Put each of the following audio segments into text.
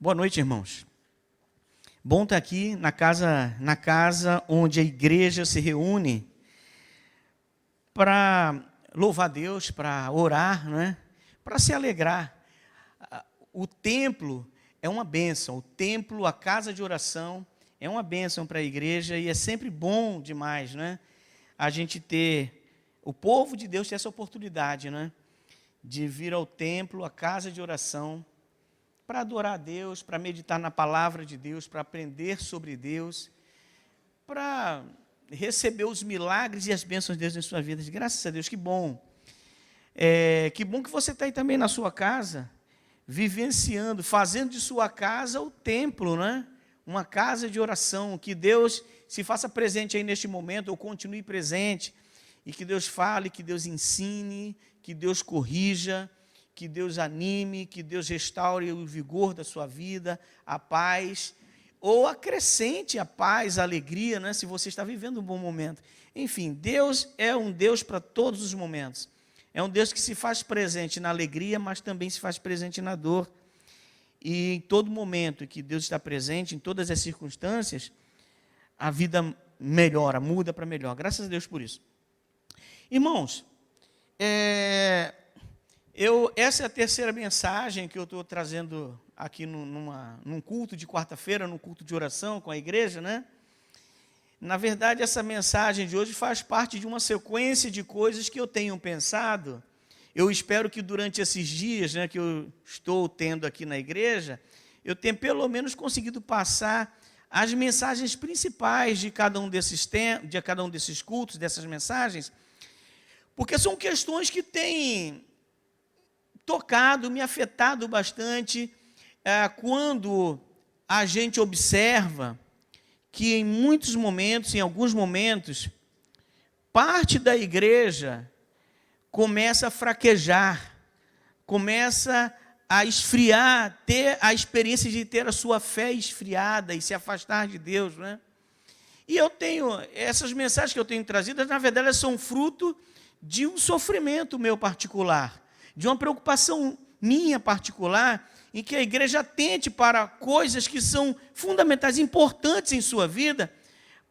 Boa noite, irmãos. Bom estar aqui na casa onde a igreja se reúne para louvar Deus, para orar, né? Para se alegrar. O templo é uma bênção, o templo, a casa de oração é uma bênção para a igreja e é sempre bom demais, né? A gente ter, o povo de Deus ter essa oportunidade, né? De vir ao templo, a casa de oração, para adorar a Deus, para meditar na palavra de Deus, para aprender sobre Deus, para receber os milagres e as bênçãos de Deus em sua vida. Graças a Deus, que bom. Que bom que você está aí também na sua casa, vivenciando, fazendo de sua casa o templo, né? Uma casa de oração, que Deus se faça presente aí neste momento, ou continue presente, e que Deus fale, que Deus ensine, que Deus corrija, que Deus anime, que Deus restaure o vigor da sua vida, a paz, ou acrescente a paz, a alegria, né, se você está vivendo um bom momento. Enfim, Deus é um Deus para todos os momentos. É um Deus que se faz presente na alegria, mas também se faz presente na dor. E em todo momento que Deus está presente, em todas as circunstâncias, a vida melhora, muda para melhor. Graças a Deus por isso. Irmãos, essa é a terceira mensagem que eu estou trazendo aqui num culto de quarta-feira, num culto de oração com a igreja, né? Na verdade, essa mensagem de hoje faz parte de uma sequência de coisas que eu tenho pensado. Eu espero que durante esses dias, né, que eu estou tendo aqui na igreja, eu tenha pelo menos conseguido passar as mensagens principais de cada um desses cultos, dessas mensagens, porque são questões que têm tocado, me afetado bastante, quando a gente observa que em muitos momentos, em alguns momentos, parte da igreja começa a fraquejar, começa a esfriar, ter a experiência de ter a sua fé esfriada e se afastar de Deus, né? E essas mensagens que eu tenho trazido, na verdade, elas são fruto de um sofrimento meu particular, de uma preocupação minha particular, em que a igreja atente para coisas que são fundamentais, importantes em sua vida,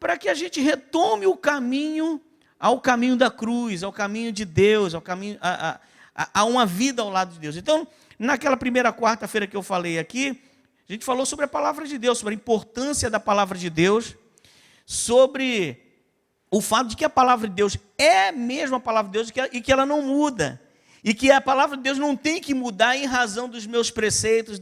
para que a gente retome o caminho, ao caminho da cruz, ao caminho de Deus, ao caminho a uma vida ao lado de Deus. Então, naquela primeira quarta-feira que eu falei aqui, a gente falou sobre a palavra de Deus, sobre a importância da palavra de Deus, sobre o fato de que a palavra de Deus é mesmo a palavra de Deus e que ela não muda. E que a palavra de Deus não tem que mudar em razão dos meus preceitos,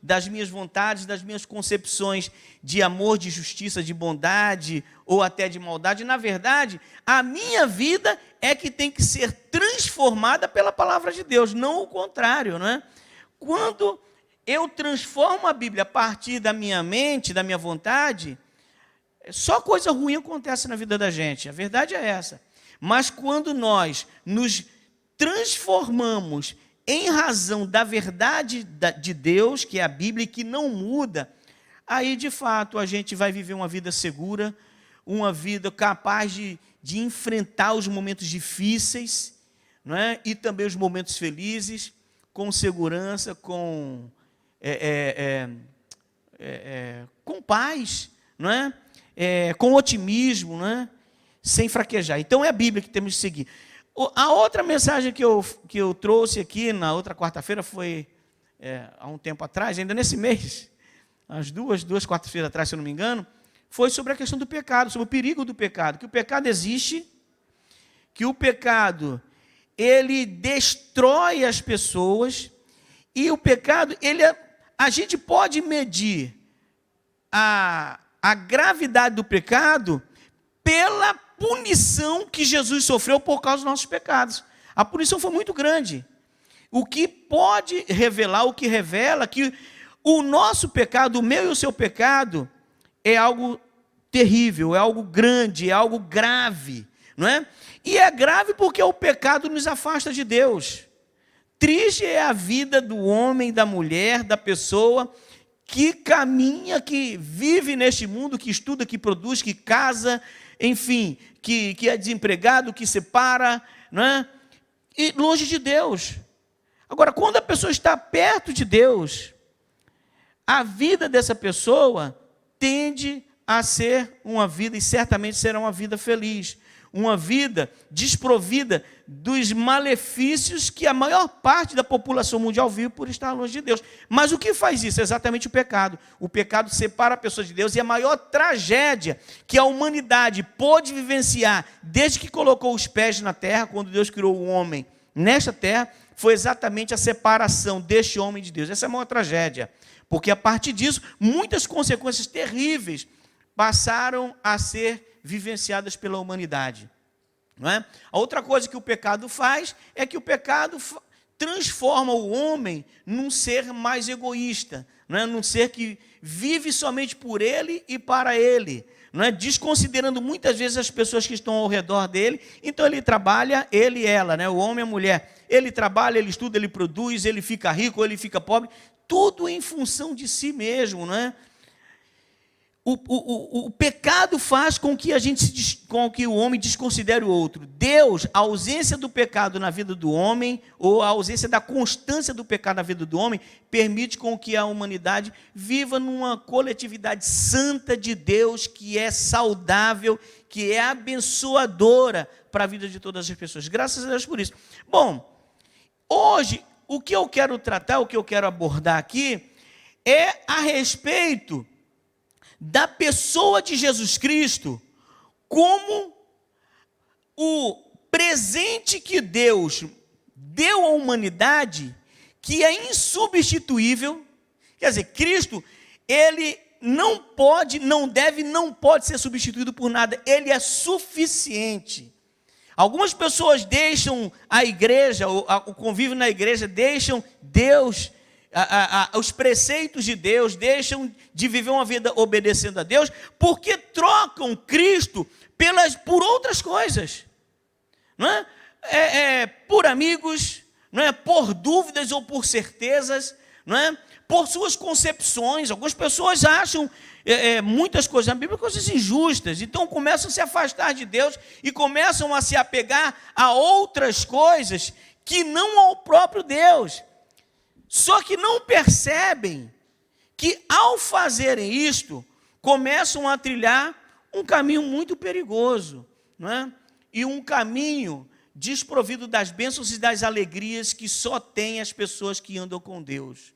das minhas vontades, das minhas concepções de amor, de justiça, de bondade ou até de maldade. Na verdade, a minha vida é que tem que ser transformada pela palavra de Deus, não o contrário, não é? Quando eu transformo a Bíblia a partir da minha mente, da minha vontade, só coisa ruim acontece na vida da gente, a verdade é essa. Mas quando nós nos transformamos em razão da verdade de Deus, que é a Bíblia, e que não muda, aí de fato a gente vai viver uma vida segura, uma vida capaz de enfrentar os momentos difíceis, não é? E também os momentos felizes, com segurança, com paz, não é? Com otimismo, não é? Sem fraquejar. Então é a Bíblia que temos que seguir. A outra mensagem que eu trouxe aqui na outra quarta-feira foi, há um tempo atrás, ainda nesse mês, as duas quartas-feiras atrás, se eu não me engano, foi sobre a questão do pecado, sobre o perigo do pecado, que o pecado existe, que o pecado, ele destrói as pessoas, e o pecado, a gente pode medir a gravidade do pecado pela punição que Jesus sofreu por causa dos nossos pecados. A punição foi muito grande. O que pode revelar, o que revela que o nosso pecado, o meu e o seu pecado, é algo terrível, é algo grande, é algo grave, não é? E é grave porque o pecado nos afasta de Deus. Triste é a vida do homem, da mulher, da pessoa que caminha, que vive neste mundo, que estuda, que produz, que casa, enfim, que é desempregado, que separa, não é? E longe de Deus. Agora, quando a pessoa está perto de Deus, a vida dessa pessoa tende a ser uma vida, e certamente será uma vida feliz, uma vida desprovida dos malefícios que a maior parte da população mundial vive por estar longe de Deus. Mas o que faz isso? É exatamente o pecado. O pecado separa a pessoa de Deus, e a maior tragédia que a humanidade pôde vivenciar desde que colocou os pés na terra, quando Deus criou o homem nesta terra, foi exatamente a separação deste homem de Deus. Essa é a maior tragédia, porque a partir disso, muitas consequências terríveis passaram a ser vivenciadas pela humanidade. Não é? A outra coisa que o pecado faz é que o pecado transforma o homem num ser mais egoísta, não é? Num ser que vive somente por ele e para ele, não é? Desconsiderando muitas vezes as pessoas que estão ao redor dele. Então ele trabalha, ele e ela, né? O homem e a mulher, ele trabalha, ele estuda, ele produz, ele fica rico, ele fica pobre, tudo em função de si mesmo, não é? O pecado faz com que com que o homem desconsidere o outro. Deus, a ausência do pecado na vida do homem, ou a ausência da constância do pecado na vida do homem, permite com que a humanidade viva numa coletividade santa de Deus, que é saudável, que é abençoadora para a vida de todas as pessoas. Graças a Deus por isso. Bom, hoje, o que eu quero tratar, o que eu quero abordar aqui, é a respeito da pessoa de Jesus Cristo, como o presente que Deus deu à humanidade, que é insubstituível. Quer dizer, Cristo, ele não pode, não deve, não pode ser substituído por nada, ele é suficiente. Algumas pessoas deixam a igreja, o convívio na igreja, deixam Deus, os preceitos de Deus, deixam de viver uma vida obedecendo a Deus, porque trocam Cristo por outras coisas, não é? Por amigos, não é? Por dúvidas ou por certezas, não é? Por suas concepções. Algumas pessoas acham muitas coisas na Bíblia, coisas injustas, então começam a se afastar de Deus e começam a se apegar a outras coisas que não ao próprio Deus. Só que não percebem que, ao fazerem isto, começam a trilhar um caminho muito perigoso, não é? E um caminho desprovido das bênçãos e das alegrias que só têm as pessoas que andam com Deus.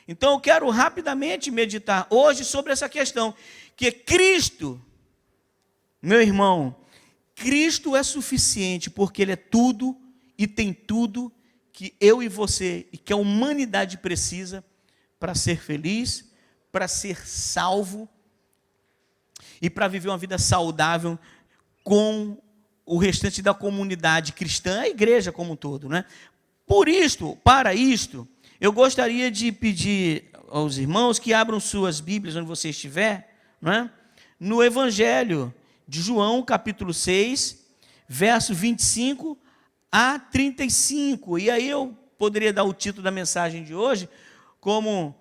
Então eu quero rapidamente meditar hoje sobre essa questão, que Cristo, meu irmão, Cristo é suficiente, porque Ele é tudo e tem tudo que eu e você, e que a humanidade precisa para ser feliz, para ser salvo e para viver uma vida saudável com o restante da comunidade cristã, a igreja como um todo, né? Para isto, eu gostaria de pedir aos irmãos que abram suas Bíblias onde você estiver, né? No Evangelho de João, capítulo 6, verso 25 a 35, e aí eu poderia dar o título da mensagem de hoje como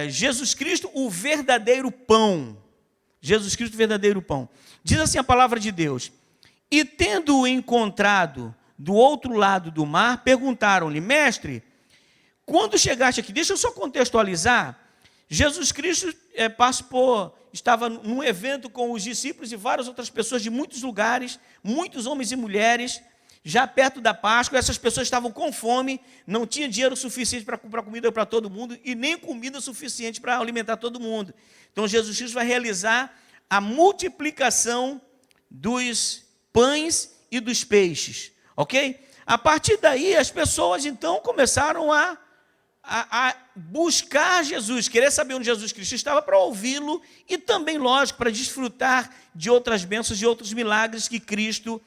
Jesus Cristo, o verdadeiro pão. Jesus Cristo, o verdadeiro pão. Diz assim a palavra de Deus: e tendo-o encontrado do outro lado do mar, perguntaram-lhe: mestre, quando chegaste aqui? Deixa eu só contextualizar. Jesus Cristo estava num evento com os discípulos e várias outras pessoas de muitos lugares, muitos homens e mulheres, já perto da Páscoa. Essas pessoas estavam com fome, não tinha dinheiro suficiente para comprar comida para todo mundo e nem comida suficiente para alimentar todo mundo. Então Jesus Cristo vai realizar a multiplicação dos pães e dos peixes, ok? A partir daí as pessoas então começaram a buscar Jesus, querer saber onde Jesus Cristo estava para ouvi-lo e também, lógico, para desfrutar de outras bênçãos, de outros milagres que Cristo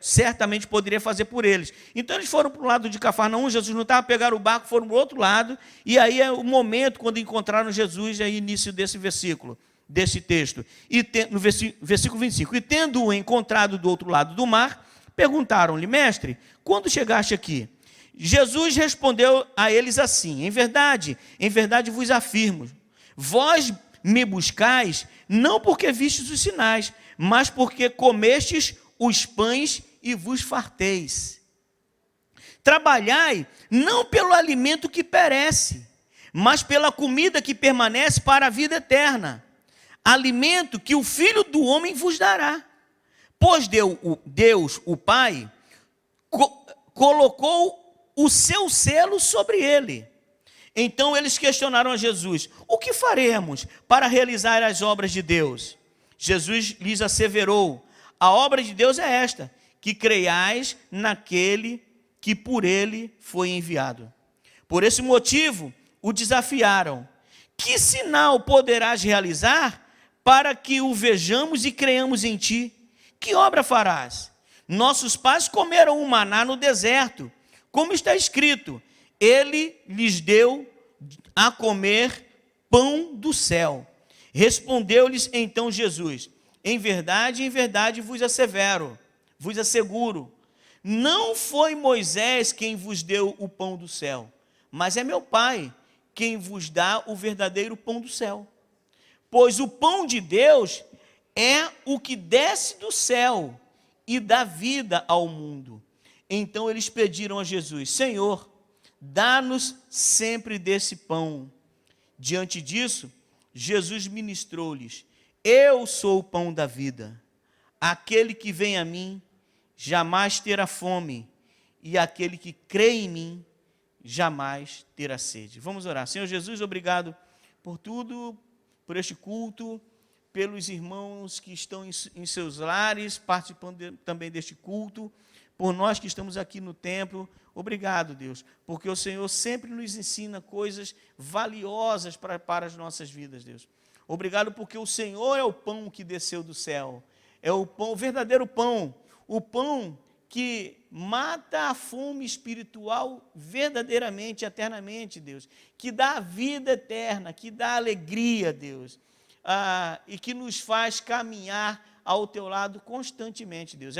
certamente poderia fazer por eles. Então eles foram para o lado de Cafarnaum, Jesus não estava, pegaram o barco, foram para o outro lado, e aí é o momento quando encontraram Jesus, é o início desse versículo, desse texto, no versículo 25, e tendo-o encontrado do outro lado do mar, perguntaram-lhe: mestre, quando chegaste aqui? Jesus respondeu a eles assim: em verdade vos afirmo, vós me buscais, não porque vistes os sinais, mas porque comestes os pães e vos farteis. Trabalhai não pelo alimento que perece, mas pela comida que permanece para a vida eterna, alimento que o Filho do Homem vos dará. Pois Deus, o Pai, colocou o seu selo sobre ele. Então eles questionaram a Jesus: o que faremos para realizar as obras de Deus? Jesus lhes asseverou: a obra de Deus é esta, que creiais naquele que por ele foi enviado. Por esse motivo o desafiaram: que sinal poderás realizar para que o vejamos e creiamos em ti? Que obra farás? Nossos pais comeram o maná no deserto, como está escrito: ele lhes deu a comer pão do céu. Respondeu-lhes então Jesus: em verdade vos asseguro, não foi Moisés quem vos deu o pão do céu, mas é meu Pai quem vos dá o verdadeiro pão do céu. Pois o pão de Deus é o que desce do céu e dá vida ao mundo. Então eles pediram a Jesus: Senhor, dá-nos sempre desse pão. Diante disso, Jesus ministrou-lhes: eu sou o pão da vida. Aquele que vem a mim jamais terá fome, e aquele que crê em mim jamais terá sede. Vamos orar. Senhor Jesus, obrigado por tudo, por este culto, pelos irmãos que estão em seus lares, participando também deste culto, por nós que estamos aqui no templo. Obrigado, Deus, porque o Senhor sempre nos ensina coisas valiosas para as nossas vidas, Deus. Obrigado porque o Senhor é o pão que desceu do céu, é o pão, o verdadeiro pão, o pão que mata a fome espiritual verdadeiramente, eternamente, Deus, que dá a vida eterna, que dá alegria, Deus, e que nos faz caminhar ao teu lado constantemente, Deus.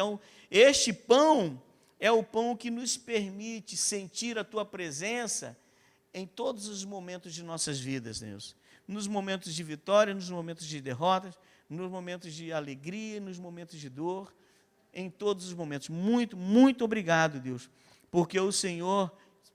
Este pão é o pão que nos permite sentir a tua presença em todos os momentos de nossas vidas, Deus. Nos momentos de vitória, nos momentos de derrotas, nos momentos de alegria, nos momentos de dor, em todos os momentos. Muito, muito obrigado, Deus, porque o Senhor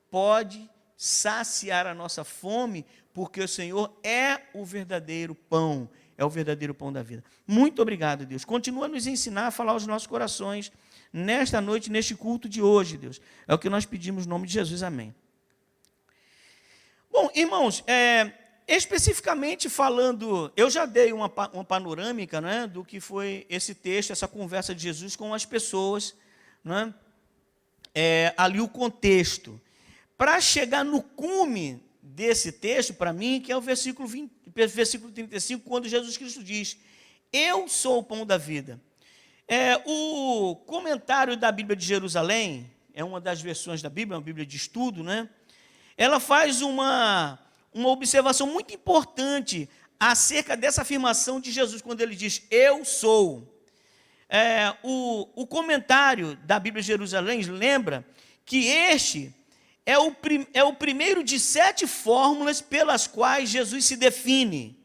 pode saciar a nossa fome, porque o Senhor é o verdadeiro pão, é o verdadeiro pão da vida. Muito obrigado, Deus. Continua a nos ensinar a falar aos nossos corações nesta noite, neste culto de hoje, Deus. É o que nós pedimos no nome de Jesus, amém. Bom, irmãos, especificamente falando, eu já dei uma panorâmica, né, do que foi esse texto, essa conversa de Jesus com as pessoas, né, ali o contexto. Para chegar no cume desse texto, para mim, que é o versículo 35, quando Jesus Cristo diz: eu sou o pão da vida. O comentário da Bíblia de Jerusalém, é uma das versões da Bíblia, uma Bíblia de estudo, né? Ela faz uma observação muito importante acerca dessa afirmação de Jesus, quando ele diz: eu sou. O comentário da Bíblia de Jerusalém lembra que este é o primeiro de 7 fórmulas pelas quais Jesus se define.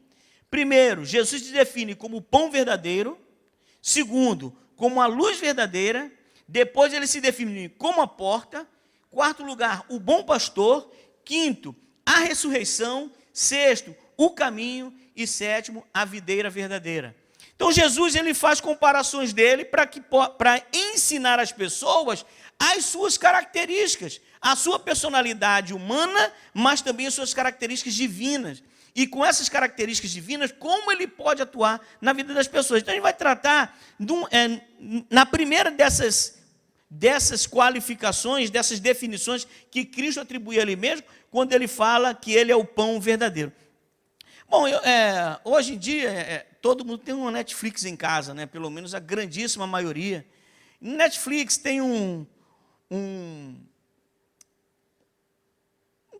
Primeiro, Jesus se define como o pão verdadeiro. Segundo, como a luz verdadeira. Depois ele se define como a porta. Quarto lugar, o bom pastor. Quinto, a ressurreição. Sexto, o caminho. E sétimo, a videira verdadeira. Então Jesus ele faz comparações dele para ensinar as pessoas as suas características, a sua personalidade humana, mas também as suas características divinas. E com essas características divinas, como ele pode atuar na vida das pessoas. Então, ele vai tratar, na primeira dessas qualificações, dessas definições que Cristo atribui a ele mesmo, quando ele fala que ele é o pão verdadeiro. Bom, hoje em dia, todo mundo tem uma Netflix em casa, né? Pelo menos a grandíssima maioria. Netflix tem um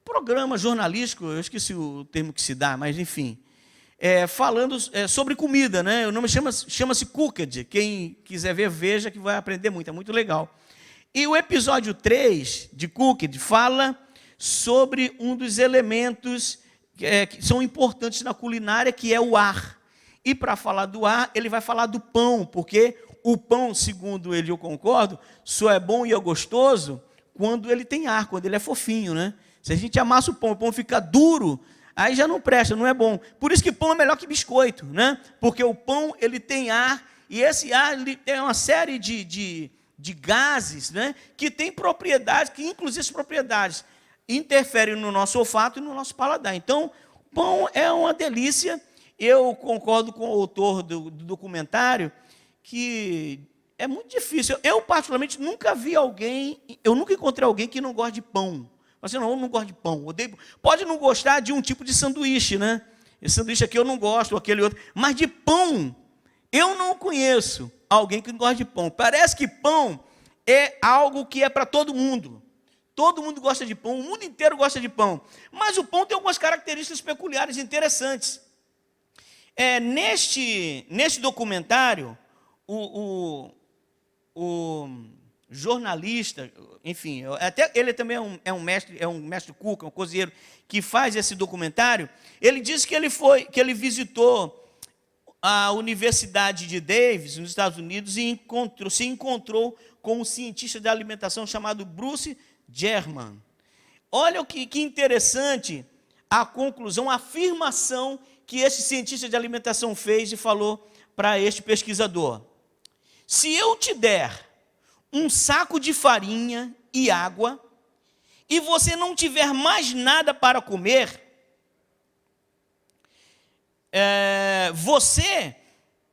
programa jornalístico, eu esqueci o termo que se dá, mas enfim, falando sobre comida, né? O nome chama-se Cooked. Quem quiser ver, veja, que vai aprender muito, é muito legal. E o episódio 3 de Cooked fala sobre um dos elementos que são importantes na culinária, que é o ar. E para falar do ar, ele vai falar do pão, porque o pão, segundo ele, eu concordo, só é bom e é gostoso quando ele tem ar, quando ele é fofinho, né? Se a gente amassa o pão fica duro, aí já não presta, não é bom. Por isso que pão é melhor que biscoito, né? Porque o pão, ele tem ar, e esse ar ele tem uma série de gases, né? Que tem propriedades, que inclusive essas propriedades interferem no nosso olfato e no nosso paladar. Então, pão é uma delícia. Eu concordo com o autor do documentário que é muito difícil. Eu, particularmente, nunca encontrei alguém que não gosta de pão. Assim, não, eu não gosto de pão. Odeio. Pode não gostar de um tipo de sanduíche, né? Esse sanduíche aqui eu não gosto, aquele outro. Mas de pão, eu não conheço alguém que não gosta de pão. Parece que pão é algo que é para todo mundo. Todo mundo gosta de pão, o mundo inteiro gosta de pão. Mas o pão tem algumas características peculiares interessantes. Neste documentário, o jornalista, enfim, até ele também é um mestre cuca, um cozinheiro que faz esse documentário. Ele disse que ele visitou a Universidade de Davis, nos Estados Unidos, e se encontrou com um cientista de alimentação chamado Bruce German. Olha o que interessante a conclusão, a afirmação que esse cientista de alimentação fez e falou para este pesquisador. Se eu te der um saco de farinha e água, e você não tiver mais nada para comer, você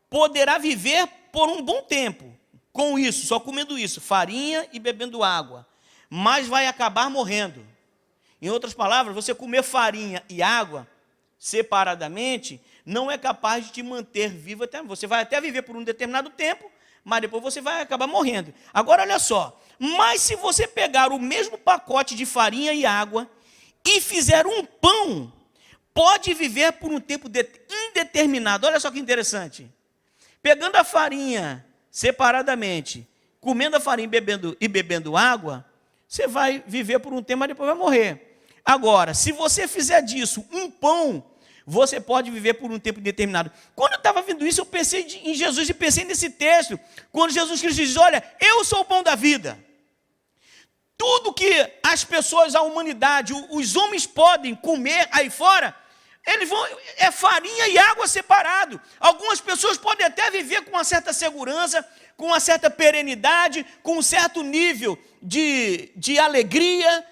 poderá viver por um bom tempo com isso, só comendo isso, farinha e bebendo água, mas vai acabar morrendo. Em outras palavras, você comer farinha e água separadamente não é capaz de te manter vivo até. Você vai até viver por um determinado tempo, mas depois você vai acabar morrendo. Agora, olha só, mas se você pegar o mesmo pacote de farinha e água e fizer um pão, pode viver por um tempo indeterminado. Olha só que interessante. Pegando a farinha separadamente, comendo a farinha e bebendo água, você vai viver por um tempo, mas depois vai morrer. Agora, se você fizer disso um pão, você pode viver por um tempo determinado. Quando eu estava vendo isso, eu pensei em Jesus e pensei nesse texto, quando Jesus Cristo diz, olha, eu sou o pão da vida. Tudo que as pessoas, a humanidade, os homens podem comer aí fora, é farinha e água separado. Algumas pessoas podem até viver com uma certa segurança, com uma certa perenidade, com um certo nível de alegria,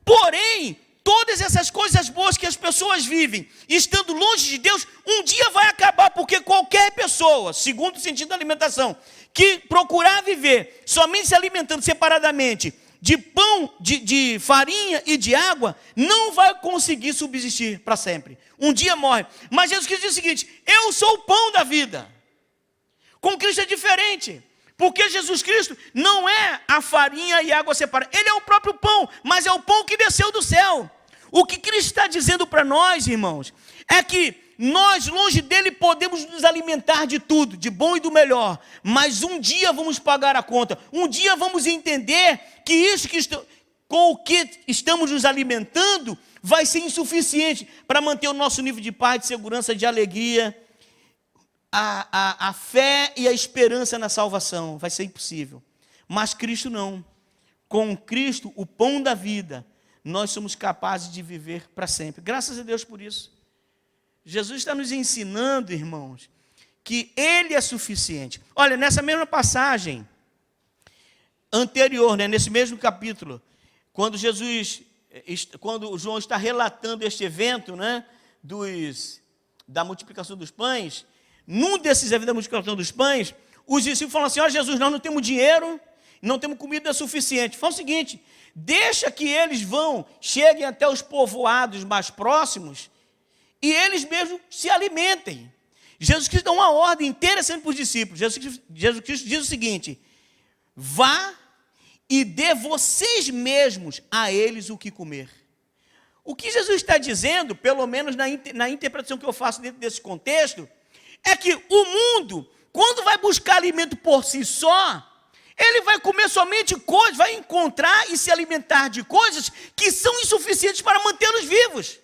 porém, todas essas coisas boas que as pessoas vivem, estando longe de Deus, um dia vai acabar, porque qualquer pessoa, segundo o sentido da alimentação, que procurar viver somente se alimentando separadamente de pão, de farinha e de água, não vai conseguir subsistir para sempre. Um dia morre. Mas Jesus Cristo diz o seguinte, eu sou o pão da vida. Com Cristo é diferente. Porque Jesus Cristo não é a farinha e a água separadas. Ele é o próprio pão, mas é o pão que desceu do céu. O que Cristo está dizendo para nós, irmãos, é que nós, longe dele, podemos nos alimentar de tudo, de bom e do melhor. Mas um dia vamos pagar a conta. Um dia vamos entender que isso com o que estamos nos alimentando vai ser insuficiente para manter o nosso nível de paz, de segurança, de alegria. A fé e a esperança na salvação vai ser impossível, mas Cristo não. Com Cristo, o pão da vida, nós somos capazes de viver para sempre. Graças a Deus por isso. Jesus está nos ensinando, irmãos, que Ele é suficiente. Olha, nessa mesma passagem anterior, nesse mesmo capítulo, quando João está relatando este evento, da multiplicação dos pães, num desses eventos da multiplicação dos pães, os discípulos falam assim, Jesus, nós não temos dinheiro, não temos comida suficiente. Fala o seguinte, deixa que eles cheguem até os povoados mais próximos, e eles mesmos se alimentem. Jesus Cristo dá uma ordem interessante para os discípulos. Jesus Cristo diz o seguinte, vá e dê vocês mesmos a eles o que comer. O que Jesus está dizendo, pelo menos na interpretação que eu faço dentro desse contexto, é que o mundo, quando vai buscar alimento por si só, ele vai comer somente coisas, vai encontrar e se alimentar de coisas que são insuficientes para mantê-los vivos.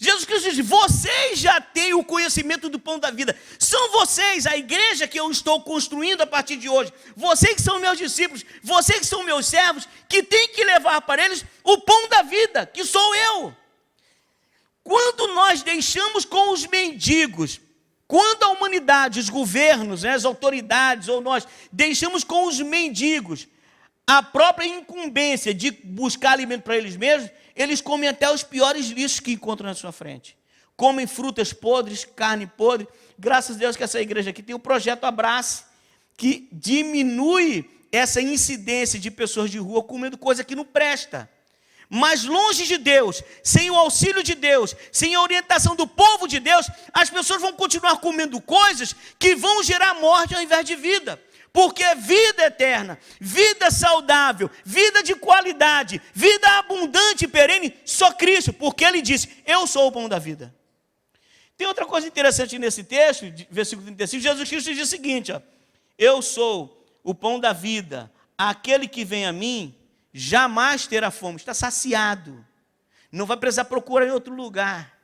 Jesus Cristo diz, vocês já têm o conhecimento do pão da vida. São vocês, a igreja que eu estou construindo a partir de hoje, vocês que são meus discípulos, vocês que são meus servos, que têm que levar para eles o pão da vida, que sou eu. Quando nós deixamos com os mendigos, quando a humanidade, os governos, as autoridades, ou nós deixamos com os mendigos a própria incumbência de buscar alimento para eles mesmos, eles comem até os piores lixos que encontram na sua frente. Comem frutas podres, carne podre. Graças a Deus que essa igreja aqui tem o projeto Abrace, que diminui essa incidência de pessoas de rua comendo coisa que não presta. Mas longe de Deus, sem o auxílio de Deus, sem a orientação do povo de Deus, as pessoas vão continuar comendo coisas que vão gerar morte ao invés de vida. Porque vida eterna, vida saudável, vida de qualidade, vida abundante e perene, só Cristo, porque Ele disse, eu sou o pão da vida. Tem outra coisa interessante nesse texto, versículo 35, Jesus Cristo diz o seguinte, ó, eu sou o pão da vida, aquele que vem a mim, jamais terá fome, está saciado, não vai precisar procurar em outro lugar.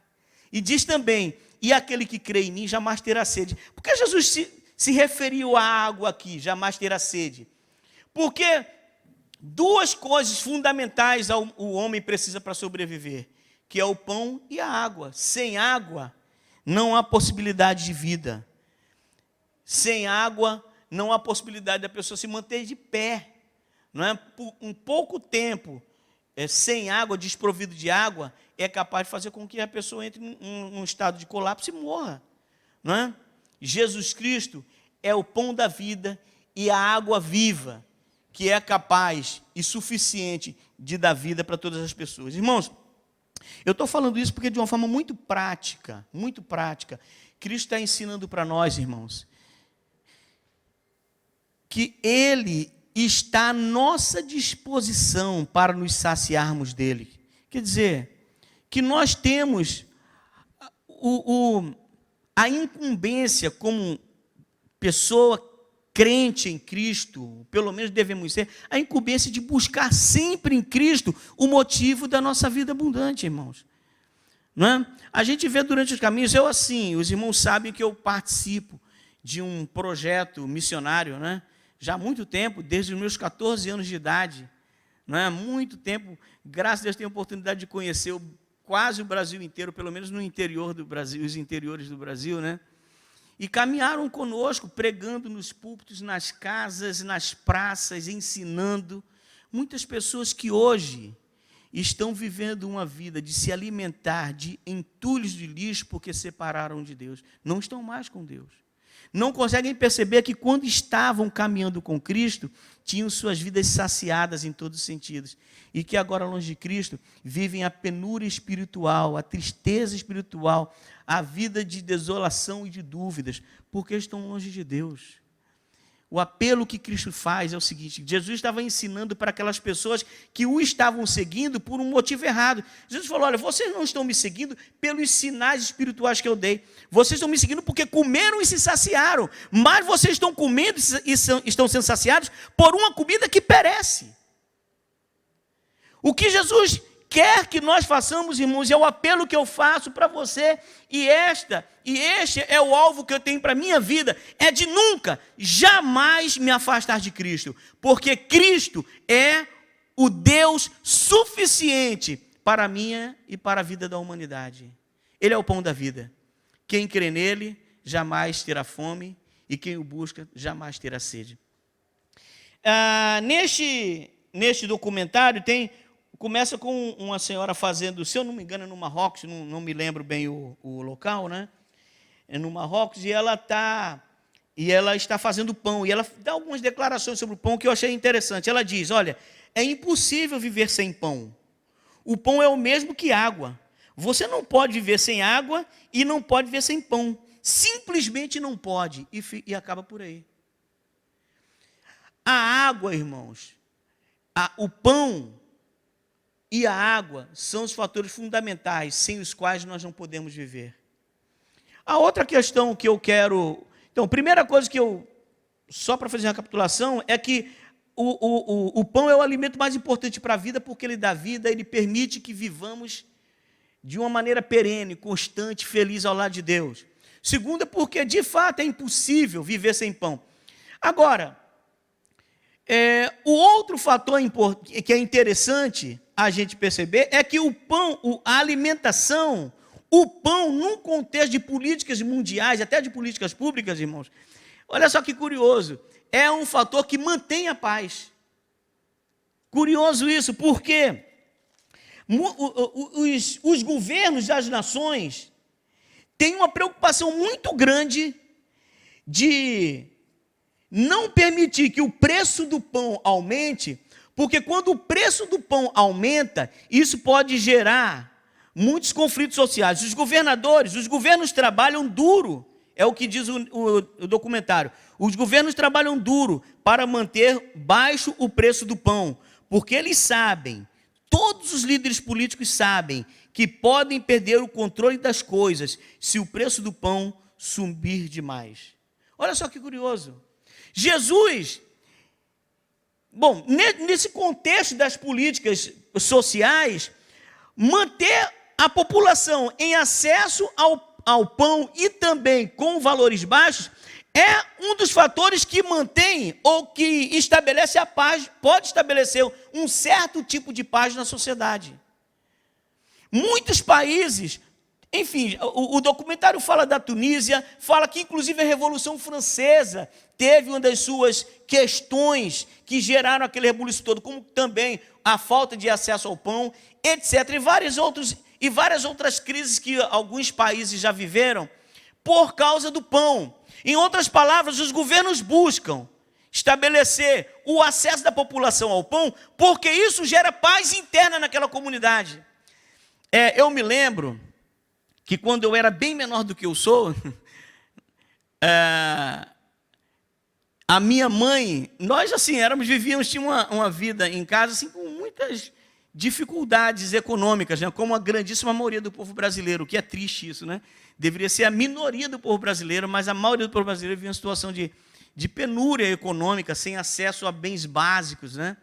E diz também, e aquele que crê em mim jamais terá sede. Por que Jesus se referiu à água aqui, jamais terá sede? Porque duas coisas fundamentais o homem precisa para sobreviver, que é o pão e a água. Sem água não há possibilidade de vida. Sem água não há possibilidade da pessoa se manter de pé. Não é? Por um pouco tempo, sem água, desprovido de água, é capaz de fazer com que a pessoa entre num estado de colapso e morra. Não é? Jesus Cristo é o pão da vida e a água viva, que é capaz e suficiente de dar vida para todas as pessoas. Irmãos, eu estou falando isso porque de uma forma muito prática, Cristo está ensinando para nós, irmãos, que Ele está à nossa disposição para nos saciarmos dele. Quer dizer, que nós temos a incumbência como pessoa crente em Cristo, pelo menos devemos ser, a incumbência de buscar sempre em Cristo o motivo da nossa vida abundante, irmãos. Não é? A gente vê durante os caminhos, os irmãos sabem que eu participo de um projeto missionário, né? Já há muito tempo, desde os meus 14 anos de idade, não é? Muito tempo, graças a Deus, tenho a oportunidade de conhecer quase o Brasil inteiro, pelo menos no interior do Brasil, os interiores do Brasil, né? E caminharam conosco, pregando nos púlpitos, nas casas, nas praças, ensinando. Muitas pessoas que hoje estão vivendo uma vida de se alimentar de entulhos de lixo porque separaram de Deus, não estão mais com Deus. Não conseguem perceber que quando estavam caminhando com Cristo, tinham suas vidas saciadas em todos os sentidos. E que agora, longe de Cristo, vivem a penúria espiritual, a tristeza espiritual, a vida de desolação e de dúvidas, porque estão longe de Deus. O apelo que Cristo faz é o seguinte, Jesus estava ensinando para aquelas pessoas que o estavam seguindo por um motivo errado. Jesus falou, olha, vocês não estão me seguindo pelos sinais espirituais que eu dei. Vocês estão me seguindo porque comeram e se saciaram. Mas vocês estão comendo e estão sendo saciados por uma comida que perece. O que Jesus quer que nós façamos, irmãos, é o apelo que eu faço para você, e este é o alvo que eu tenho para a minha vida, é de nunca, jamais me afastar de Cristo, porque Cristo é o Deus suficiente para a minha e para a vida da humanidade. Ele é o pão da vida. Quem crê nele jamais terá fome, e quem o busca jamais terá sede. Neste documentário começa com uma senhora fazendo, se eu não me engano, é no Marrocos, não me lembro bem o local, né? É no Marrocos, e ela está fazendo pão, e ela dá algumas declarações sobre o pão que eu achei interessante. Ela diz, olha, é impossível viver sem pão. O pão é o mesmo que água. Você não pode viver sem água e não pode viver sem pão. Simplesmente não pode, e acaba por aí. A água, irmãos, o pão e a água são os fatores fundamentais, sem os quais nós não podemos viver. A outra questão que eu quero... Então, a primeira coisa que só para fazer uma recapitulação, é que o pão é o alimento mais importante para a vida, porque ele dá vida, ele permite que vivamos de uma maneira perene, constante, feliz ao lado de Deus. Segunda, porque de fato é impossível viver sem pão. Agora, o outro fator que é interessante a gente perceber é que o pão, a alimentação, o pão, num contexto de políticas mundiais, até de políticas públicas, irmãos, olha só que curioso, é um fator que mantém a paz. Curioso isso, porque os governos das nações têm uma preocupação muito grande de não permitir que o preço do pão aumente, porque quando o preço do pão aumenta, isso pode gerar muitos conflitos sociais. Os governos trabalham duro, é o que diz o documentário. Os governos trabalham duro para manter baixo o preço do pão, porque eles sabem, todos os líderes políticos sabem que podem perder o controle das coisas se o preço do pão subir demais. Olha só que curioso. Jesus, nesse contexto das políticas sociais, manter a população em acesso ao pão e também com valores baixos é um dos fatores que mantém ou que estabelece a paz, pode estabelecer um certo tipo de paz na sociedade. Muitos países, enfim, o documentário fala da Tunísia, fala que inclusive a Revolução Francesa teve uma das suas questões que geraram aquele rebuliço todo, como também a falta de acesso ao pão, etc. E várias outras crises que alguns países já viveram por causa do pão. Em outras palavras, os governos buscam estabelecer o acesso da população ao pão, porque isso gera paz interna naquela comunidade. Eu me lembro que quando eu era bem menor do que eu sou, a minha mãe, nós assim, tínhamos uma vida em casa assim, com muitas dificuldades econômicas, né, como a grandíssima maioria do povo brasileiro, o que é triste isso, né? Deveria ser a minoria do povo brasileiro, mas a maioria do povo brasileiro vive em uma situação de penúria econômica, sem acesso a bens básicos, né?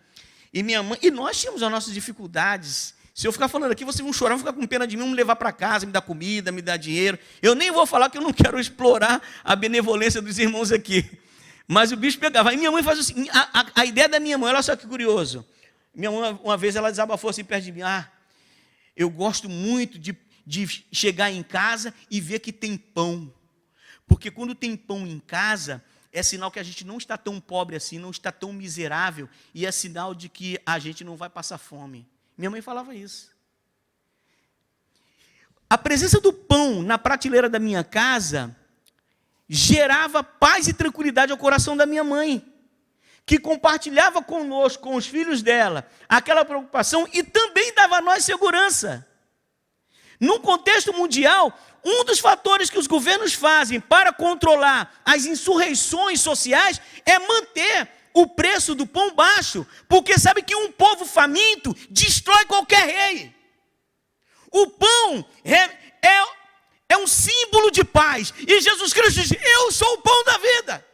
E nós tínhamos as nossas dificuldades. Se eu ficar falando aqui, vocês vão chorar, vão ficar com pena de mim, vão me levar para casa, me dar comida, me dar dinheiro. Eu nem vou falar que eu não quero explorar a benevolência dos irmãos aqui. Mas o bicho pegava. Aí minha mãe faz assim, a ideia da minha mãe, olha só que curioso. Minha mãe, uma vez, ela desabafou assim perto de mim, eu gosto muito de chegar em casa e ver que tem pão. Porque quando tem pão em casa, é sinal que a gente não está tão pobre assim, não está tão miserável, e é sinal de que a gente não vai passar fome. Minha mãe falava isso. A presença do pão na prateleira da minha casa gerava paz e tranquilidade ao coração da minha mãe, que compartilhava conosco, com os filhos dela, aquela preocupação e também dava a nós segurança. Num contexto mundial, um dos fatores que os governos fazem para controlar as insurreições sociais é manter o preço do pão baixo, porque sabe que um povo faminto destrói qualquer rei. O pão é um símbolo de paz, e Jesus Cristo diz, eu sou o pão da vida.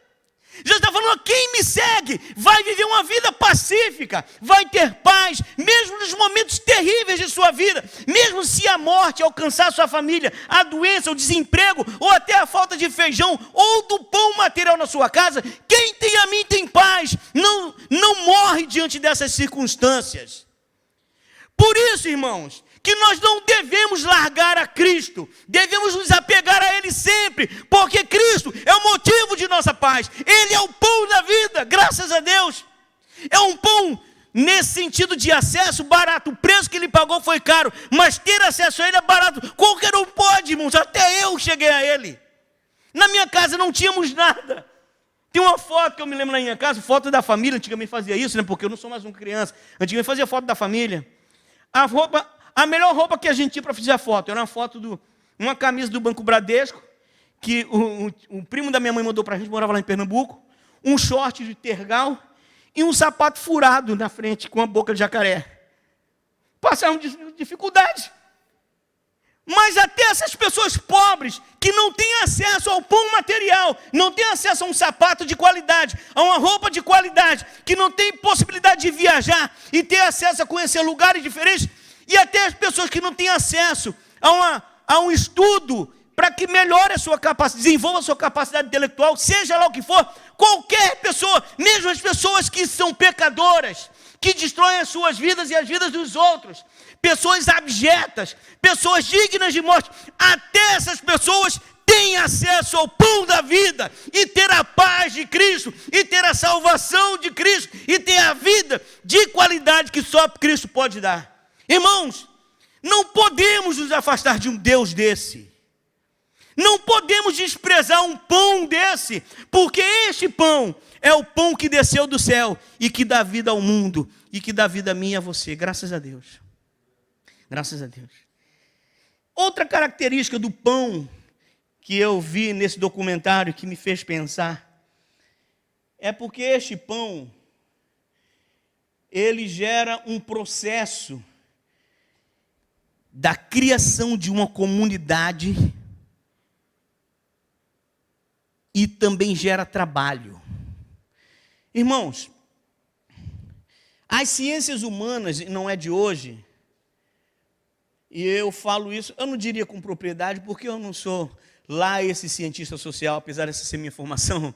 Jesus está falando, quem me segue vai viver uma vida pacífica, vai ter paz, mesmo nos momentos terríveis de sua vida, mesmo se a morte alcançar a sua família, a doença, o desemprego, ou até a falta de feijão, ou do pão material na sua casa, quem tem a mim tem paz, não morre diante dessas circunstâncias. Por isso, irmãos, que nós não devemos largar a Cristo, devemos nos apegar a Ele sempre, porque Cristo é o motivo de nossa paz, Ele é o pão da vida, graças a Deus. É um pão nesse sentido de acesso barato, o preço que Ele pagou foi caro, mas ter acesso a Ele é barato, qualquer um pode, irmãos, até eu cheguei a Ele. Na minha casa não tínhamos nada. Tem uma foto que eu me lembro na minha casa, foto da família, antigamente fazia isso, né, porque eu não sou mais uma criança, antigamente fazia foto da família. A melhor roupa que a gente tinha para fazer a foto era uma foto uma camisa do Banco Bradesco, que o primo da minha mãe mandou para a gente, morava lá em Pernambuco, um short de tergal e um sapato furado na frente com a boca de jacaré. Passaram dificuldade. Mas até essas pessoas pobres, que não têm acesso ao pão material, não têm acesso a um sapato de qualidade, a uma roupa de qualidade, que não têm possibilidade de viajar e ter acesso a conhecer lugares diferentes, e até as pessoas que não têm acesso há um estudo para que melhore a sua capacidade, desenvolva a sua capacidade intelectual, seja lá o que for. Qualquer pessoa, mesmo as pessoas que são pecadoras, que destroem as suas vidas e as vidas dos outros, pessoas abjetas, pessoas dignas de morte, até essas pessoas têm acesso ao pão da vida, e ter a paz de Cristo, e ter a salvação de Cristo, e ter a vida de qualidade que só Cristo pode dar. Irmãos, não podemos nos afastar de um Deus desse. Não podemos desprezar um pão desse, porque este pão é o pão que desceu do céu e que dá vida ao mundo, e que dá vida a mim e a você. Graças a Deus. Graças a Deus. Outra característica do pão que eu vi nesse documentário que me fez pensar é porque este pão, ele gera um processo da criação de uma comunidade e também gera trabalho. Irmãos, as ciências humanas, não é de hoje, e eu falo isso, eu não diria com propriedade, porque eu não sou lá esse cientista social, apesar dessa ser minha formação,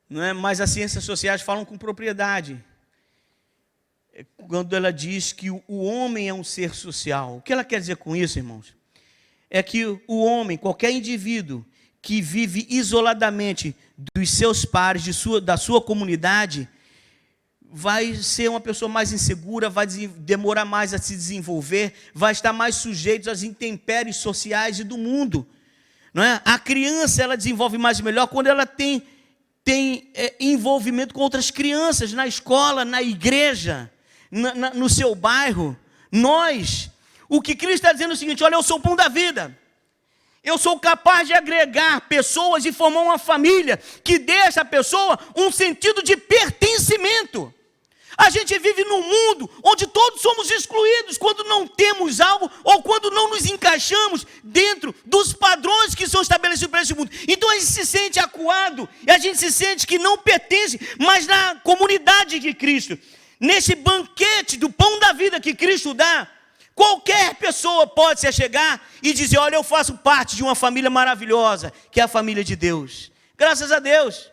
não é? Mas as ciências sociais falam com propriedade, quando ela diz que o homem é um ser social. O que ela quer dizer com isso, irmãos? É que o homem, qualquer indivíduo que vive isoladamente dos seus pares, da sua comunidade, vai ser uma pessoa mais insegura, vai demorar mais a se desenvolver, vai estar mais sujeito às intempéries sociais e do mundo. Não é? A criança, ela desenvolve mais e melhor quando ela tem envolvimento com outras crianças, na escola, na igreja, no seu bairro. O que Cristo está dizendo é o seguinte: olha, eu sou o pão da vida. Eu sou capaz de agregar pessoas e formar uma família que dê a essa pessoa um sentido de pertencimento. A gente vive num mundo onde todos somos excluídos quando não temos algo ou quando não nos encaixamos dentro dos padrões que são estabelecidos para esse mundo. Então a gente se sente acuado e a gente se sente que não pertence mais na comunidade de Cristo. Nesse banquete do pão da vida que Cristo dá, qualquer pessoa pode se chegar e dizer: olha, eu faço parte de uma família maravilhosa, que é a família de Deus. Graças a Deus.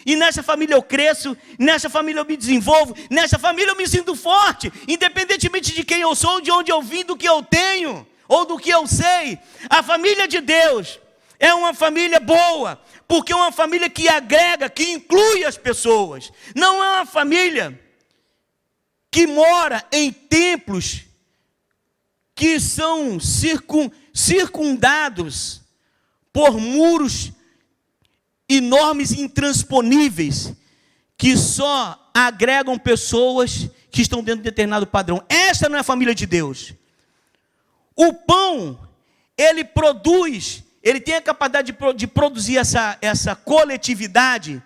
E nessa família eu cresço, nessa família eu me desenvolvo, nessa família eu me sinto forte, independentemente de quem eu sou, de onde eu vim, do que eu tenho, ou do que eu sei. A família de Deus é uma família boa, porque é uma família que agrega, que inclui as pessoas. Não é uma família que mora em templos que são circundados por muros enormes e intransponíveis, que só agregam pessoas que estão dentro de determinado padrão. Essa não é a família de Deus. O pão, ele produz, ele tem a capacidade de produzir essa coletividade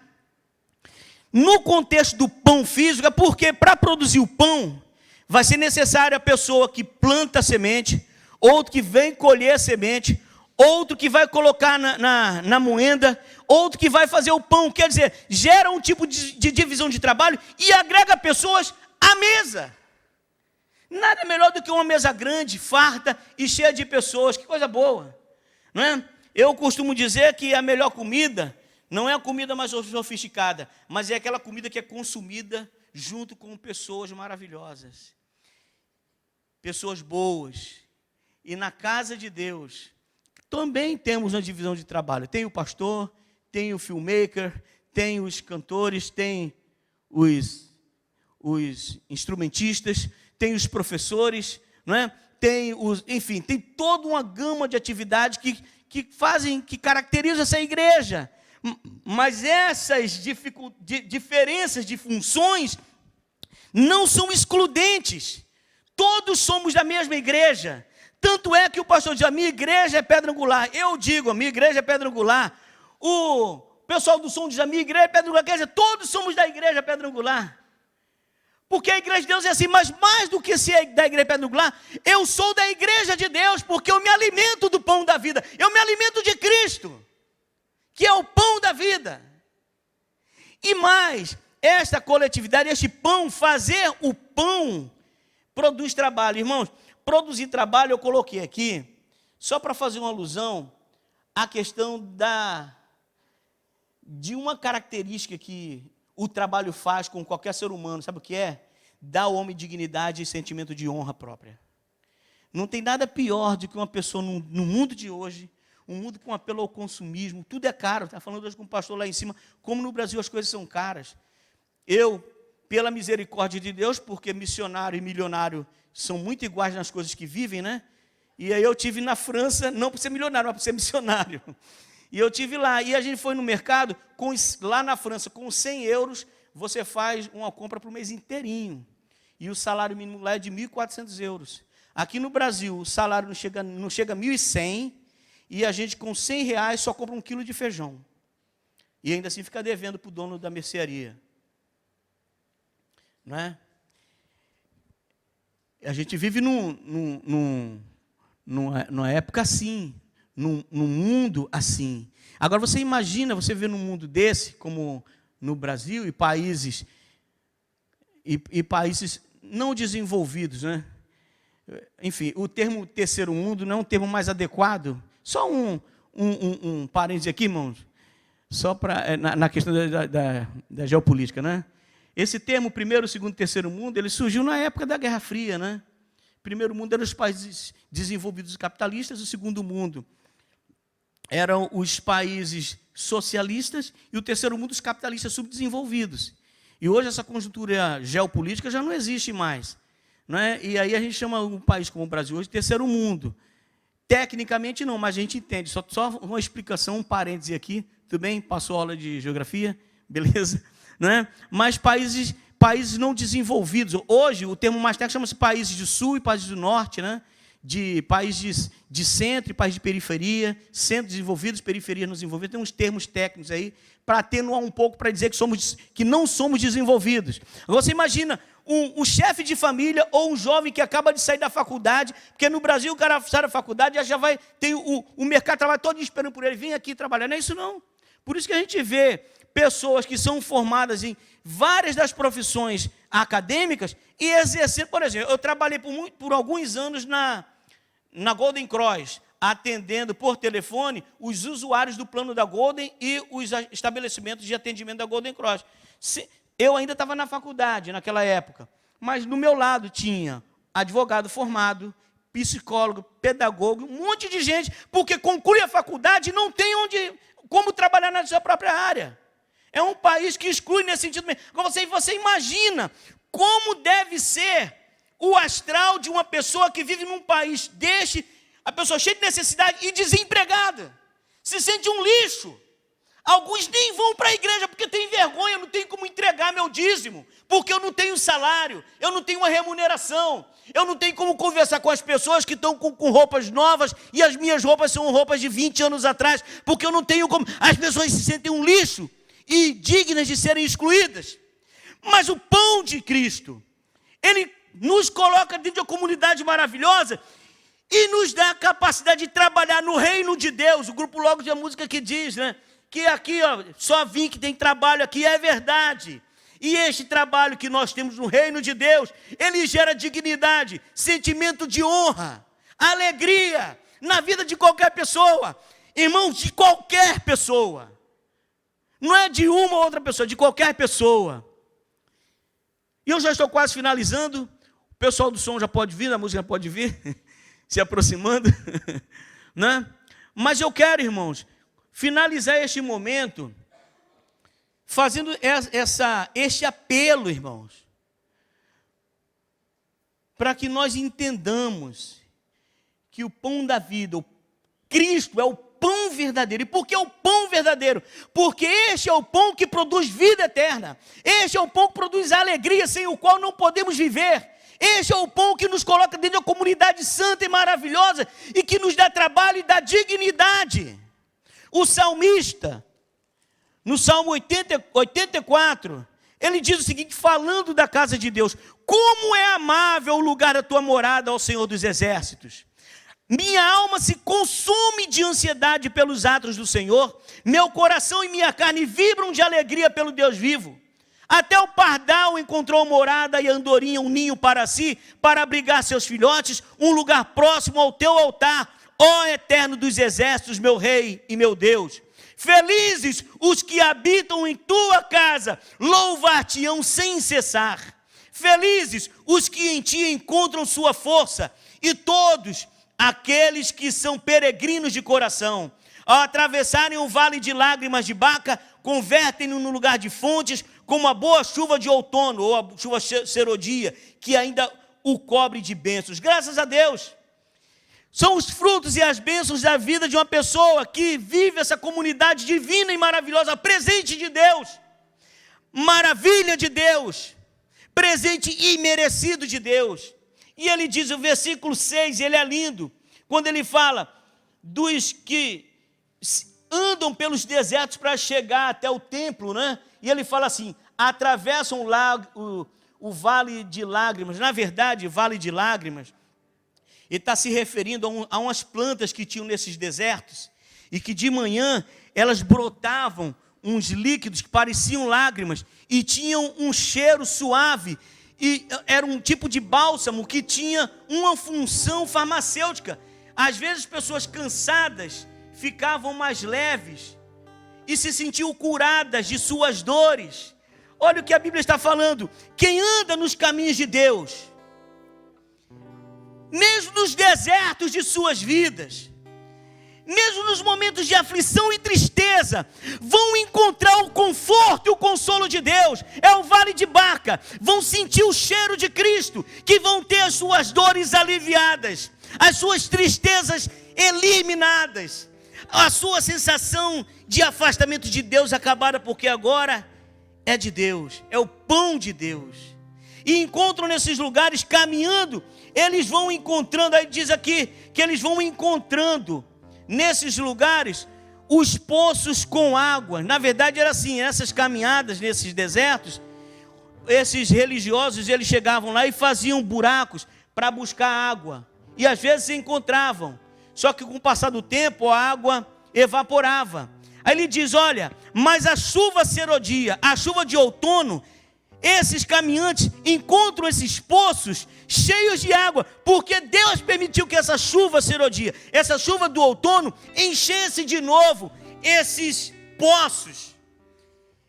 no contexto do pão físico, porque para produzir o pão, vai ser necessário a pessoa que planta a semente, outro que vem colher a semente, outro que vai colocar na moenda, outro que vai fazer o pão. Quer dizer, gera um tipo de divisão de trabalho e agrega pessoas à mesa. Nada melhor do que uma mesa grande, farta e cheia de pessoas. Que coisa boa, não é? Eu costumo dizer que a melhor comida não é a comida mais sofisticada, mas é aquela comida que é consumida junto com pessoas maravilhosas, pessoas boas. E na casa de Deus também temos uma divisão de trabalho. Tem o pastor, tem o filmmaker, tem os cantores, tem os instrumentistas, tem os professores, não é? Enfim, tem toda uma gama de atividades que caracterizam essa igreja. Mas essas diferenças de funções não são excludentes. Todos somos da mesma igreja. Tanto é que o pastor diz: a minha igreja é pedra angular. Eu digo: a minha igreja é pedra angular. O pessoal do som diz: a minha igreja é pedra angular. Quer dizer, todos somos da igreja pedra angular. Porque a igreja de Deus é assim. Mas mais do que ser da igreja pedra angular, eu sou da igreja de Deus, porque eu me alimento do pão da vida. Eu me alimento de Cristo, que é o pão da vida. E mais, esta coletividade, este pão, fazer o pão, produz trabalho. Irmãos, produzir trabalho, eu coloquei aqui, Só para fazer uma alusão à questão de uma característica que o trabalho faz com qualquer ser humano, sabe o que é? Dá ao homem dignidade e sentimento de honra própria. Não tem nada pior do que uma pessoa no mundo de hoje, um mundo com apelo ao consumismo, tudo é caro. Está falando hoje com o pastor lá em cima, como no Brasil as coisas são caras. Eu, pela misericórdia de Deus, porque missionário e milionário são muito iguais nas coisas que vivem, né? E aí eu tive na França, não por ser milionário, mas por ser missionário. E eu tive lá, e a gente foi no mercado, lá na França, com 100 euros, você faz uma compra para o mês inteirinho. E o salário mínimo lá é de 1.400 euros. Aqui no Brasil, o salário não chega a 1.100, e a gente com 100 reais só compra 1 quilo de feijão. E ainda assim fica devendo para o dono da mercearia. Não é? A gente vive numa época assim, num mundo assim. Agora você imagina, você vê num mundo desse, como no Brasil, e países não desenvolvidos, né? Enfim, o termo terceiro mundo não é um termo mais adequado. Só um parêntese aqui, irmãos, só para na questão da geopolítica, né? Esse termo, primeiro, segundo, terceiro mundo, ele surgiu na época da Guerra Fria, né? Primeiro mundo eram os países desenvolvidos capitalistas, o segundo mundo eram os países socialistas e o terceiro mundo os capitalistas subdesenvolvidos. E hoje essa conjuntura geopolítica já não existe mais, não é? E aí a gente chama um país como o Brasil hoje de terceiro mundo. Tecnicamente não, mas a gente entende. Só uma explicação, um parêntese aqui, tudo bem? Passou a aula de geografia, beleza? Não é? Mas países não desenvolvidos. Hoje, o termo mais técnico chama-se países do sul e países do norte, né? De países de centro e países de periferia, centro desenvolvidos, periferia não desenvolvida. Tem uns termos técnicos aí para atenuar um pouco, para dizer que não somos desenvolvidos. Você imagina um chefe de família ou um jovem que acaba de sair da faculdade, porque no Brasil o cara sai da faculdade e já vai, tem o mercado de trabalho todo esperando por ele, vem aqui trabalhar. Não é isso não. Por isso que a gente vê pessoas que são formadas em várias das profissões acadêmicas e exercer, por exemplo, eu trabalhei por alguns anos na Golden Cross, atendendo por telefone os usuários do plano da Golden e os estabelecimentos de atendimento da Golden Cross. Eu ainda estava na faculdade naquela época, mas do meu lado tinha advogado formado, psicólogo, pedagogo, um monte de gente, porque conclui a faculdade e não tem como trabalhar na sua própria área. É um país que exclui nesse sentido mesmo. Você imagina como deve ser o astral de uma pessoa que vive num país deste, a pessoa cheia de necessidade e desempregada. Se sente um lixo. Alguns nem vão para a igreja porque tem vergonha, não tem como entregar meu dízimo, porque eu não tenho salário, eu não tenho uma remuneração, eu não tenho como conversar com as pessoas que estão com roupas novas e as minhas roupas são roupas de 20 anos atrás, porque eu não tenho como. As pessoas se sentem um lixo e dignas de serem excluídas. Mas o pão de Cristo, ele nos coloca dentro de uma comunidade maravilhosa e nos dá a capacidade de trabalhar no reino de Deus. O grupo Logo de Música que diz, né? Que aqui, ó, só vim que tem trabalho aqui, é verdade. E este trabalho que nós temos no reino de Deus, ele gera dignidade, sentimento de honra, alegria na vida de qualquer pessoa. Irmãos, de qualquer pessoa. Não é de uma ou outra pessoa, de qualquer pessoa. E eu já estou quase finalizando. O pessoal do som já pode vir, a música pode vir, se aproximando. Né? Mas eu quero, irmãos, finalizar este momento fazendo este apelo, irmãos, para que nós entendamos que o pão da vida, o Cristo é o pão verdadeiro. E por que o pão verdadeiro? Porque este é o pão que produz vida eterna. Este é o pão que produz alegria, sem o qual não podemos viver. Este é o pão que nos coloca dentro de uma comunidade santa e maravilhosa e que nos dá trabalho e dá dignidade. O salmista, no Salmo 84, ele diz o seguinte, falando da casa de Deus: como é amável o lugar da tua morada, ó Senhor dos exércitos. Minha alma se consome de ansiedade pelos atos do Senhor, meu coração e minha carne vibram de alegria pelo Deus vivo. Até o pardal encontrou morada e a andorinha um ninho para si, para abrigar seus filhotes, um lugar próximo ao teu altar, ó Eterno dos exércitos, meu Rei e meu Deus. Felizes os que habitam em tua casa, louvar-te-ão sem cessar. Felizes os que em ti encontram sua força, e todos aqueles que são peregrinos de coração. Ao atravessarem o vale de lágrimas de Baca, convertem-no no lugar de fontes, como a boa chuva de outono, ou a chuva serodia, que ainda o cobre de bênçãos. Graças a Deus. São os frutos e as bênçãos da vida de uma pessoa que vive essa comunidade divina e maravilhosa, presente de Deus, maravilha de Deus, presente imerecido de Deus. E ele diz, o versículo 6, ele é lindo, quando ele fala dos que andam pelos desertos para chegar até o templo, né? E ele fala assim, atravessam o vale de lágrimas. Na verdade, vale de lágrimas, ele está se referindo a umas plantas que tinham nesses desertos, e que de manhã elas brotavam uns líquidos que pareciam lágrimas, e tinham um cheiro suave, e era um tipo de bálsamo que tinha uma função farmacêutica. Às vezes pessoas cansadas ficavam mais leves, e se sentiam curadas de suas dores. Olha o que a Bíblia está falando, quem anda nos caminhos de Deus, mesmo nos desertos de suas vidas, mesmo nos momentos de aflição e tristeza, vão encontrar o conforto e o consolo de Deus. É o vale de Baca, vão sentir o cheiro de Cristo, que vão ter as suas dores aliviadas, as suas tristezas eliminadas, a sua sensação de afastamento de Deus acabada, porque agora é de Deus, é o pão de Deus. E encontram nesses lugares, caminhando, eles vão encontrando, aí diz aqui, que eles vão encontrando nesses lugares os poços com água. Na verdade era assim, essas caminhadas nesses desertos, esses religiosos, eles chegavam lá e faziam buracos para buscar água, e às vezes se encontravam, só que com o passar do tempo a água evaporava. Aí ele diz, olha, mas a chuva serodia, a chuva de outono, esses caminhantes encontram esses poços cheios de água, porque Deus permitiu que essa chuva serodia, essa chuva do outono, enchesse de novo esses poços,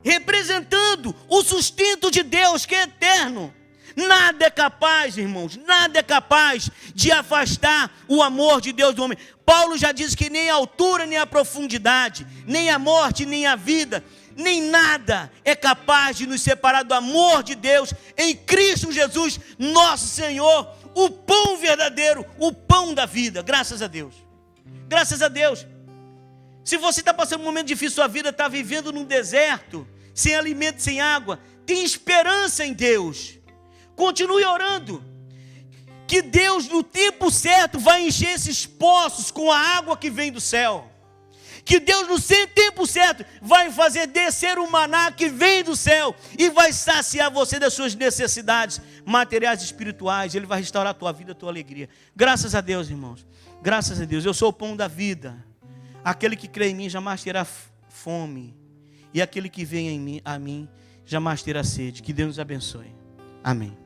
representando o sustento de Deus, que é eterno. Nada é capaz, irmãos, nada é capaz de afastar o amor de Deus do homem. Paulo já disse que nem a altura, nem a profundidade, nem a morte, nem a vida, nem nada é capaz de nos separar do amor de Deus em Cristo Jesus, nosso Senhor, o pão verdadeiro, o pão da vida. Graças a Deus, graças a Deus. Se você está passando um momento difícil, sua vida está vivendo num deserto, sem alimento, sem água, tem esperança em Deus. Continue orando, que Deus no tempo certo vai encher esses poços com a água que vem do céu. Que Deus no tempo certo vai fazer descer o maná que vem do céu e vai saciar você das suas necessidades materiais e espirituais. Ele vai restaurar a tua vida, a tua alegria. Graças a Deus, irmãos. Graças a Deus. Eu sou o pão da vida. Aquele que crê em mim jamais terá fome. E aquele que vem a mim jamais terá sede. Que Deus nos abençoe. Amém.